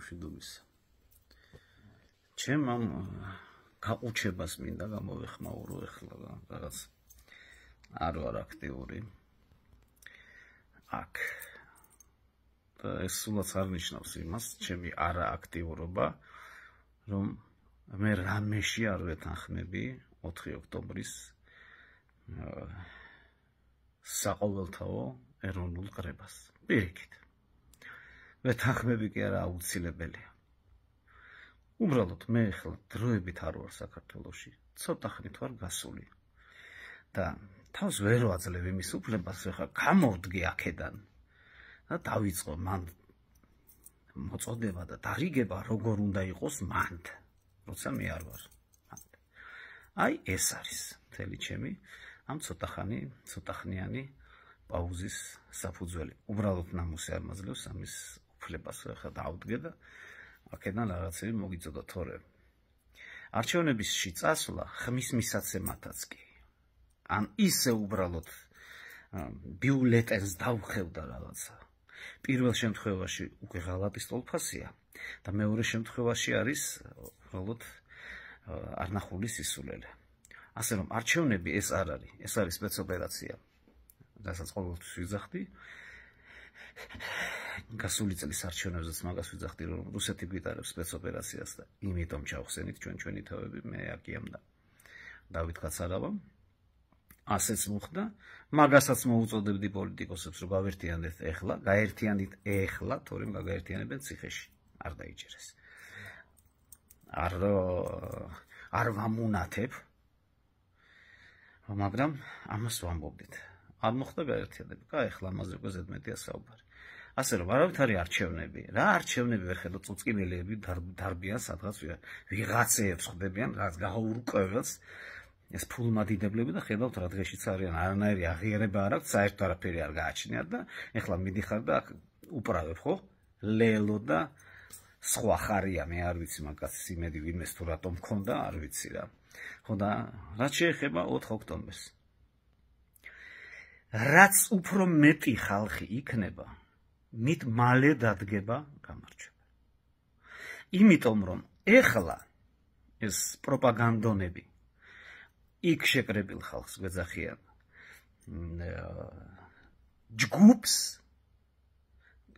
მშვიდობისა. ჩემ ამ გაყუჩებას მინდა გამოვეხმაურო ახლა რაღაც არ ვარ აქტიური. აქ ეს სულაც არ ნიშნავს იმას, ჩემი არააქტიურობა, რომ მე რამეში არ ვეთანხმები 4 ოქტომბრის საყოველთაო ეროვნულ კრებას. პირიქით. ვეთანხმები კი არა აუცილებელია. უბრალოდ მე ახლა დროებით არ ვარ საქართველოში, ცოტა ხნით ვარ გასული. და თავს ვერ ვაძლევ იმის უფლებას, ხა გამოვდგე აქედან და დავიწყო მან მოწოდება და დარიგება როგორ უნდა იყოს მანდ, როცა მე არ ვარ. აი ეს არის მთელი ჩემი ამ ცოტახნიანი პაუზის საფუძველი. უბრალოდ ნამუსი არ მაძლევს ამის უფლებას, ხა დავდგე და აქედან რაღაცები მოგიწოდა, თორემ არჩევნებისში წასვლა ხმის მისაცემათაც კი. ან ისე უბრალოდ ბიულეტენს დავხევდა რაღაცა. პირველ შემთხვევაში უკვე ღალატი სტოლფასია და მეორე შემთხვევაში არის უბრალოდ არნახული სისულელე. ასე რომ არჩევნები ეს არ არის, ეს არის სპეცოპერაცია. რასაც ყოველთვის ვიძახდი. გასული წლის არჩევნებზეც მაგას ვიძახდი, რომ რუსეთი გვიტარებს სპეცოპერაციას და იმიტომ ჩავხსენით ჩვენი თავები, მე აკიამ და დავით კაცარავამ. ასეც მოხდა, მაგასაც მოუწოდებდი პოლიტიკოსებს, რომ გავერთიანდეთ ეხლა, გაერთიანდით ეხლა, თორემ გაგაერთიანებენ ციხეში, არ დაიჯერეს. არ ვამუნათებ, მაგრამ ამას ვამბობდით. არ მოხდა გაერთიანება, ეხლა ამაზე უკვე ზედმეტია საუბარი. ასე რომ არავით არის არჩევნები, რა არჩევნები ვერ ხედავთ, წუწკინელები დარბიან სადღაც ვიღაცეებს ხვდებიან, რაც გააურკვეველს ეს ფულმადიდებლები და ხედავთ რა დღეშიც არიან, არანაირი აღიარება არ აქვს, საერთოდ არაფერი არ გააჩნიათ და ეხლა მიდიხარ და უправებ, ხო? ლელო და სხვა ხარია, მე არ ვიცი მაგას იმედი ვინმეს თუ რატომ მქონდა, არ ვიცი რა. ხო და რაც შეეხება 4 ოქტომბერს. რაც უფრო მეტი ხალხი იქნება, მით მალე დადგება გამარჯვება. იმიტომ რომ ეხლა ეს პროპაგანდონები იქ შეკრებილ ხალხს გვეძახიან ჯგუფს,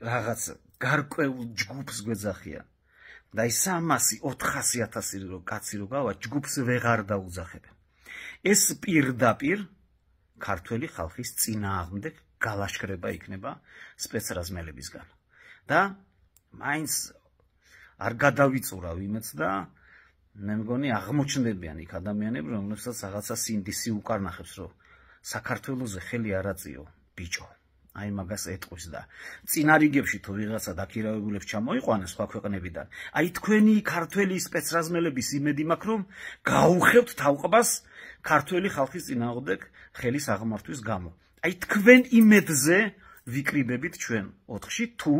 რაღაც გარკვეულ ჯგუფს გვეძახიან და ის 300-400 რო კაცი რო გავა, ჯგუფს ვეღარ დაუძახებენ. ეს პირდაპირ ქართველი ხალხის წინააღმდეგ გალაშქრება იქნება სპეცრაზმელებისგან. და მაინც არ გადავიწურავ იმეც და მე მგონი აღმოჩნდებიან იქ ადამიანები, რომლებსაც რაღაცა სინდისი უკარნახებს, რომ საქართველოზე ხელი არ აწიო, ბიჭო. აი მაგას ეტყვის და წინა რიგებში თუ ვიღაცა დაქირავებულებს ჩამოიყვანეს სხვა ქვეყნებიდან, აი თქვენი ქართველი სპეცრაზმელების იმედი მაქვს, რომ გაუხევთ თავყბას ქართველი ხალხის წინააღმდეგ ხელის აღმართვის გამო. აი თქვენ იმედზე ვიკრიბებით ჩვენ 4-ში, თუ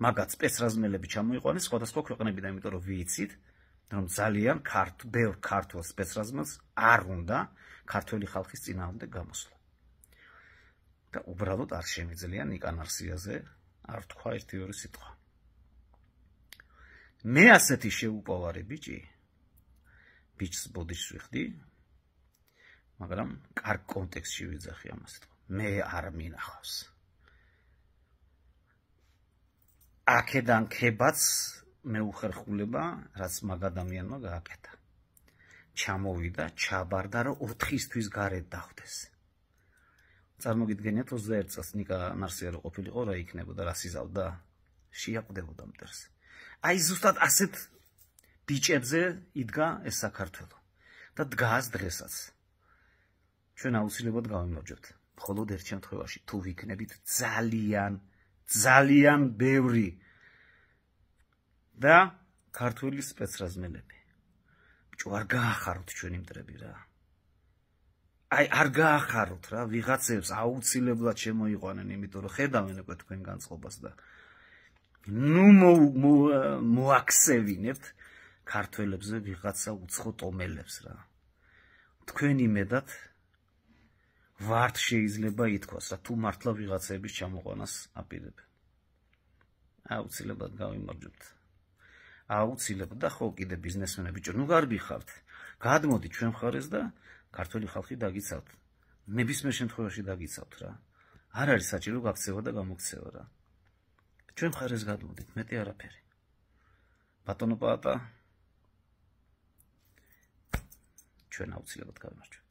მაგათ სპეცრაზმელები ჩამოიყვანეს სხვადასხვა ქვეყნებიდან, იმიტომ რომ ვიცით, რომ ძალიან ბევრ ქართულ სპეცრაზმელს არ უნდა ქართველი ხალხის წინააღმდეგ გამოსვლა. და უბრალოდ არ შემიძლია ნიკან არსიაზე არ თქვა ერთი-ორი სიტყვა. მე ასეთი შეუპოვარი ბიჭს ბოდიშს ვიხდი, მაგრამ კარგ კონტექსტში ვიძახი ამას. მე არ მინახავს. აქედან ქებაც მეუხერხულება, რაც მაგ ადამიანმა გააკეთა. ჩამოვიდა, ჩაბარდა, რომ 4-ისთვის გარეთ დახვდეს. წარმოგიდგენიათ 21 წელს ნიკა ნარსია რო ყოფილიყო, რა იქნებოდა, რა სიზავდა, შეაყდებოდა მტერს. აი ზუსტად ასეთ ბიჭებზე იდგა ეს საქართველო და დგას დღესაც. ჩვენ აუცილებლად გავიმარჯვებთ. მხოლოდ ერთ შემთხვევაში, თუ ვიქნებით ძალიან ბევრი და ქართველი სპეცრაზმელები. ბიჭო, არ გაახაროთ ჩვენი მტრები რა. აი არ გაახაროთ რა, ვიღაცებს აუცილებლად შემოიყვანენ, იმიტომ რომ ხედავენ უკვე თქვენ განწყობას და ნუ მოაქსევინებთ ქართველებზე ვიღაცა უცხო ტომელებს რა. თქვენ იმედად ვართ შეიძლება ითქვას, რა თუ მართლა ვიღაცების ჩამოყვანას აპირებენ. აუცილებლად გავიმარჯვებთ. აუცილებლად და ხო კიდე ბიზნესმენები ბიჭო, ნუ კარგი ხართ. გადმოდით ჩვენ მხარეს და ქართული ხალხი დაგიცავთ. ნებისმიერ შემთხვევაში დაგიცავთ რა. არ არის საჭირო გაქცევა და გამოქცევა რა. ჩვენ მხარეს გადმოდით, მეტი არაფერი. ბატონო პაატა ჩვენ აუცილებლად გავიმარჯვებთ.